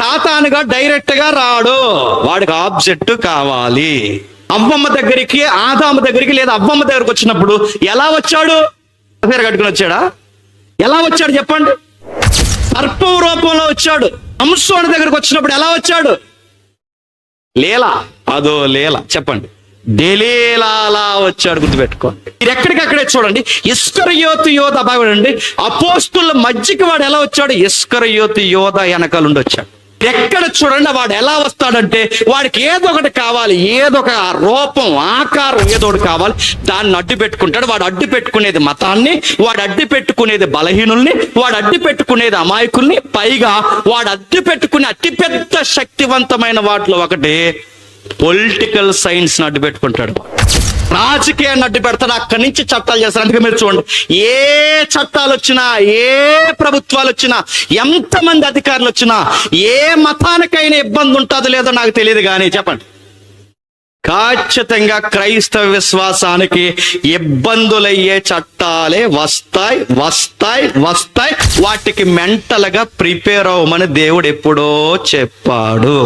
సాతానుగా direct గా రాడు, వాడికి ఆబ్జెక్ట్ కావాలి. అవ్వమ్మ దగ్గరికి, ఆదాము దగ్గరికి లేదా అవ్వమ్మ దగ్గరికి వచ్చినప్పుడు ఎలా వచ్చాడు? పేరు కట్టుకుని వచ్చాడా? ఎలా వచ్చాడు చెప్పండి? సర్పం రూపంలో వచ్చాడు. అంశోని దగ్గరికి వచ్చినప్పుడు ఎలా వచ్చాడు? లీల, అదో లీల, చెప్పండి. డెలీలాలా వచ్చాడు, గుర్తుపెట్టుకో. మీరు ఎక్కడికక్కడే చూడండి. ఇస్కరియోతు యోధ బాగుండండి, అపోస్తుల మధ్యకి వాడు ఎలా వచ్చాడు? ఇస్కరియోతు యోధ వెనకాలండి వచ్చాడు. ఎక్కడ చూడండి వాడు ఎలా వస్తాడంటే, వాడికి ఏదో ఒకటి కావాలి, ఏదో ఒక రూపం, ఆకారం ఏదో ఒకటి కావాలి, దాన్ని అడ్డు పెట్టుకుంటాడు. వాడు అడ్డు పెట్టుకునేది మతాన్ని, వాడు అడ్డు పెట్టుకునేది బలహీనుల్ని, వాడు అడ్డు పెట్టుకునేది అమాయకుల్ని, పైగా వాడు అడ్డు పెట్టుకునే అతిపెద్ద శక్తివంతమైన వాటిలో ఒకటి పొలిటికల్ సైన్స్ అడ్డు పెట్టుకుంటాడు, రాజకీయాన్ని అడ్డు పెడతాడు. అక్కడి నుంచి చట్టాలు చేస్తారు. అందుకే మీరు చూడండి, ఏ చట్టాలు వచ్చినా, ఏ ప్రభుత్వాలు వచ్చినా, ఎంతమంది అధికారులు వచ్చినా, ఏ మతానికైనా ఇబ్బంది ఉంటుందో లేదో నాకు తెలియదు, కానీ చెప్పండి, ఖచ్చితంగా క్రైస్తవ విశ్వాసానికి ఇబ్బందులయ్యే చట్టాలే వస్తాయి వస్తాయి వస్తాయి. వాటికి మెంటల్ గా ప్రిపేర్ అవ్వమని దేవుడు ఎప్పుడో చెప్పాడు.